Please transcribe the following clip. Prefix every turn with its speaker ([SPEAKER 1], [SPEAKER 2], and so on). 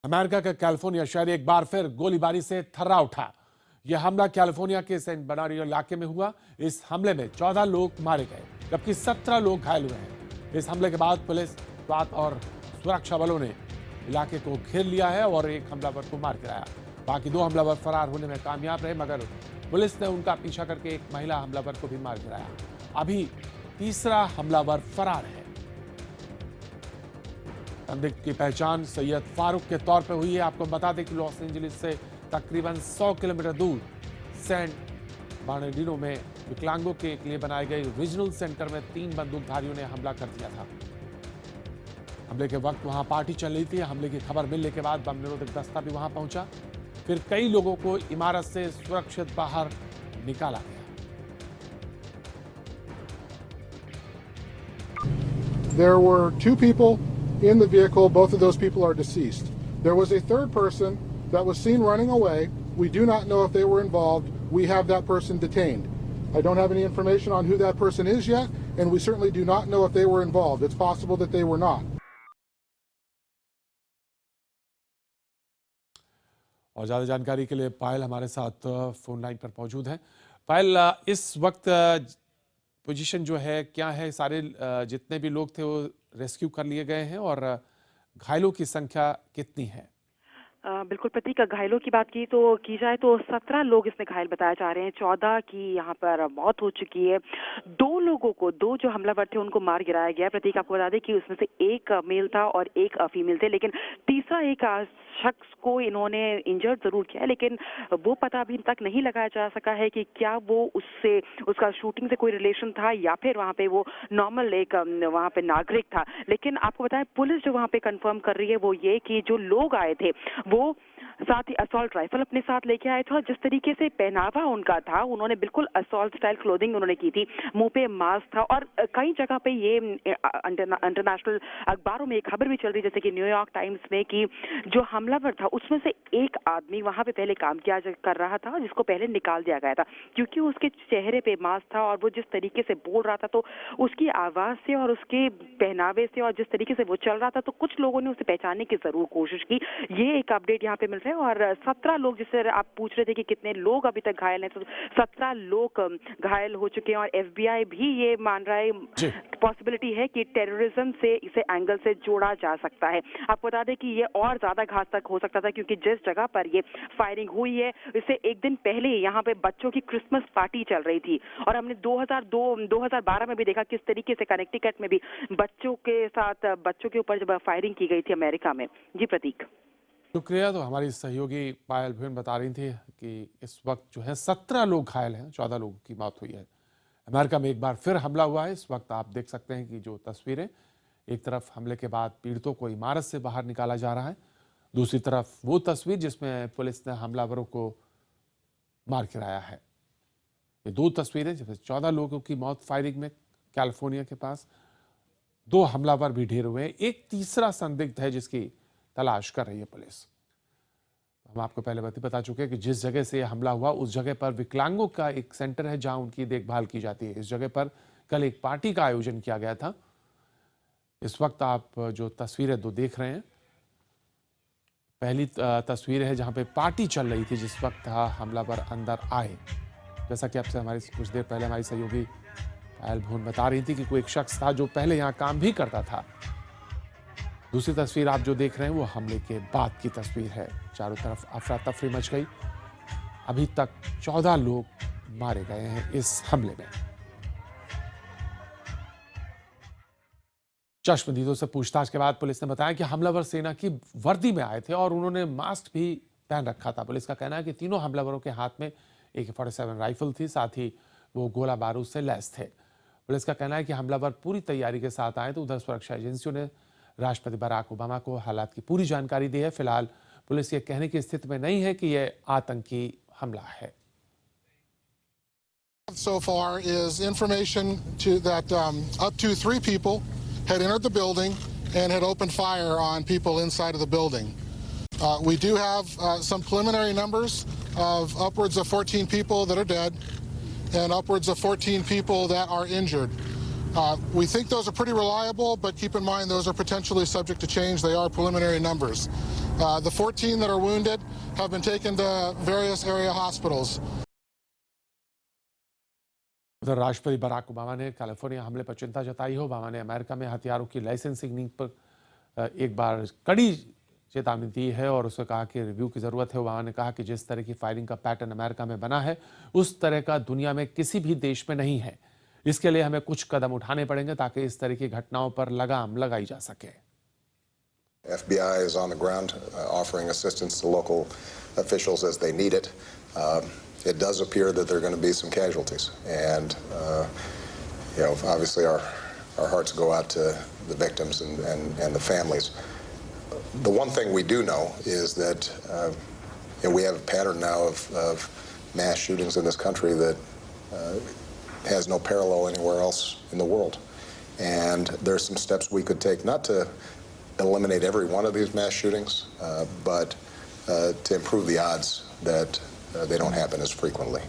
[SPEAKER 1] America का California शहर एक बार फिर गोलीबारी से थर्रा उठा। यह हमला कैलिफोर्निया के सेंट बर्नार्डिनो इलाके में हुआ। इस हमले में 14 लोग मारे गए जबकि 17 लोग घायल हुए हैं। इस हमले के बाद पुलिस, स्वात और सुरक्षा बलों ने इलाके को घेर लिया है और एक हमलावर को मार गिराया। बाकी 2 हमलावर फरार होने में कामयाब रहे, मगर पुलिस ने उनका पीछा करके एक महिला हमलावर को भी मार गिराया। अभी तीसरा हमलावर फरार है। संदिग्ध की पहचान सैयद फारूक के तौर पर हुई है। आपको बता दें कि लॉस एंजलिस से तकरीबन 100 किलोमीटर दूर सेंट बर्नार्डिनो में विकलांगों के लिए बनाए गए रीजनल सेंटर में 3 बंदूकधारियों ने हमला कर दिया था। हमले के वक्त वहां पार्टी चल रही थी। हमले की खबर मिलने के बाद बम निरोधक दस्ता भी वहां पहुंचा। फिर कई लोगों को इमारत से सुरक्षित बाहर निकाला गया।
[SPEAKER 2] There were 2 people in the vehicle. Both of those people are deceased. There was a third person that was seen running away. We do not know if they were involved. We have that person detained. I don't have any information on who that person is yet, and we certainly do not know if they were involved. It's possible that they were not.
[SPEAKER 1] और ज़्यादा जानकारी के लिए पायल हमारे साथ phone line पर मौजूद है। पायल, इस वक्त पोजीशन जो है क्या है? सारे जितने भी लोग थे वो रेस्क्यू कर लिए गए हैं और घायलों की संख्या कितनी है?
[SPEAKER 3] बिल्कुल प्रतीक, घायलों की बात की जाए तो 17 लोग इसमें घायल बताए जा रहे हैं। 14 की यहाँ पर मौत हो चुकी है। 2 जो हमलावर थे उनको मार गिराया गया। प्रतीक, आपको बता दें कि उसमें से एक मेल था और एक फीमेल थे, लेकिन तीसरा एक शख्स को इन्होंने इंजर्ड जरूर किया है, लेकिन वो पता अभी तक नहीं लगाया जा सका है कि क्या वो उसका शूटिंग से कोई रिलेशन था या फिर वहाँ पे वो नॉर्मल एक वहाँ पे नागरिक था। लेकिन आपको बताएं, पुलिस जो वहाँ पे कंफर्म कर रही है वो ये कि जो लोग आए थे वो साथ ही असॉल्ट राइफल अपने साथ लेके आए थे और जिस तरीके से पहनावा उनका था, उन्होंने बिल्कुल असॉल्ट स्टाइल क्लोथिंग उन्होंने की थी। मुंह पे मास्क था और कई जगह पे ये इंटरनेशनल अखबारों में एक खबर भी चल रही, जैसे कि न्यूयॉर्क टाइम्स में, कि जो हमलावर था उसमें से एक आदमी वहां पे पहले काम किया कर रहा था जिसको पहले निकाल दिया गया था, क्योंकि उसके चेहरे पे मास्क था और वो जिस तरीके से बोल रहा था, तो उसकी आवाज से और उसके पहनावे से और जिस तरीके से वो चल रहा था, तो कुछ लोगों ने उसे पहचानने की जरूर कोशिश की। ये एक अपडेट यहाँ पे मिल रहा है। और 17 लोग, जिससे आप पूछ रहे थे कि कितने लोग अभी तक घायल हैं, तो 17 लोग घायल हो चुके हैं और FBI भी ये मान रहा है पॉसिबिलिटी है कि टेररिज्म से इसे एंगल से जोड़ा जा सकता है। आपको बता दें कि ये और ज्यादा घातक हो सकता था, क्योंकि जिस जगह पर ये फायरिंग हुई है इससे एक दिन पहले यहाँ पे बच्चों की क्रिसमस पार्टी चल रही थी और हमने 2012 में भी देखा किस तरीके से कनेक्टिकट में भी बच्चों के ऊपर जब फायरिंग की गई थी अमेरिका में। जी प्रतीक,
[SPEAKER 1] शुक्रिया। तो हमारी सहयोगी पायल भुवन बता रही थी कि इस वक्त जो है 17 लोग घायल हैं, 14 लोगों की मौत हुई है। अमेरिका में एक बार फिर हमला हुआ है। इस वक्त आप देख सकते हैं कि जो तस्वीरें, एक तरफ हमले के बाद पीड़ितों को इमारत से बाहर निकाला जा रहा है, दूसरी तरफ वो तस्वीर जिसमें पुलिस ने हमलावरों को मार गिराया है। ये 2 तस्वीरें जिसमें 14 लोगों की मौत फायरिंग में कैलिफोर्निया के पास, 2 हमलावर भी ढेर हुए हैं। एक तीसरा संदिग्ध है जिसकी तलाश कर रही है पुलिस। हम आपको पहले बता चुके हैं कि जिस जगह से यह हमला हुआ उस जगह पर विकलांगों का एक सेंटर है जहां उनकी देखभाल की जाती है। इस जगह पर कल एक पार्टी का आयोजन किया गया था। इस वक्त आप जो तस्वीरें 2 देख रहे हैं, पहली तस्वीर है जहां पे पार्टी चल रही थी जिस वक्त हमलावर अंदर आए। जैसा कि आपसे कुछ देर पहले हमारी सहयोगी पायल भुवन बता रही थी कि कोई एक शख्स था जो पहले यहाँ काम भी करता था। दूसरी तस्वीर आप जो देख रहे हैं वो हमले के बाद की तस्वीर है। चारों तरफ अफरा तफरी मच गई। अभी तक 14 लोग मारे गए हैं इस हमले में। चश्मदीदों से पूछताछ के बाद पुलिस ने बताया कि हमलावर सेना की वर्दी में आए थे और उन्होंने मास्क भी पहन रखा था। पुलिस का कहना है कि तीनों हमलावरों के हाथ में AK-47 राइफल थी, साथ ही वो गोला बारूद से लैस थे। पुलिस का कहना है कि हमलावर पूरी तैयारी के साथ आए, तो उधर सुरक्षा एजेंसियों ने राष्ट्रपति बराक ओबामा को हालात की पूरी जानकारी दी है। फिलहाल पुलिस ये कहने की स्थिति में नहीं है कि यह आतंकी हमला है।
[SPEAKER 2] So far is information that up to 3 people had entered the building and had opened fire on people inside of the building. We do have some preliminary numbers of upwards of 14 people that are dead and upwards of 14 people that are injured. We think those are pretty reliable, but keep in mind those are potentially subject to change. They are preliminary numbers. The 14 that are wounded have been taken to various area hospitals.
[SPEAKER 1] उधर राष्ट्रपति Barack Obama ने California हमले पर चिंता जताई है। Obama ने America में हथियारों की लाइसेंसिंग नीति पर एक बार कड़ी चेतावनी दी है और उसने कहा कि रिव्यू की जरूरत है। ओबामा ने कहा कि जिस तरह की फायरिंग का पैटर्न अमेरिका में बना है उस तरह का दुनिया में किसी भी देश में नहीं है। इसके लिए हमें कुछ कदम उठाने पड़ेंगे ताकि इस तरह की घटनाओं पर लगाम लगाई जा सके।
[SPEAKER 4] FBI is on the ground offering assistance to local officials as they need it. It does appear that there are going to be some casualties, and obviously our hearts go out to the victims and the families. The one thing we do know is that we have a pattern now of mass shootings in this country that has no parallel anywhere else in the world, and there's some steps we could take, not to eliminate every one of these mass shootings, but to improve the odds that they don't happen as frequently.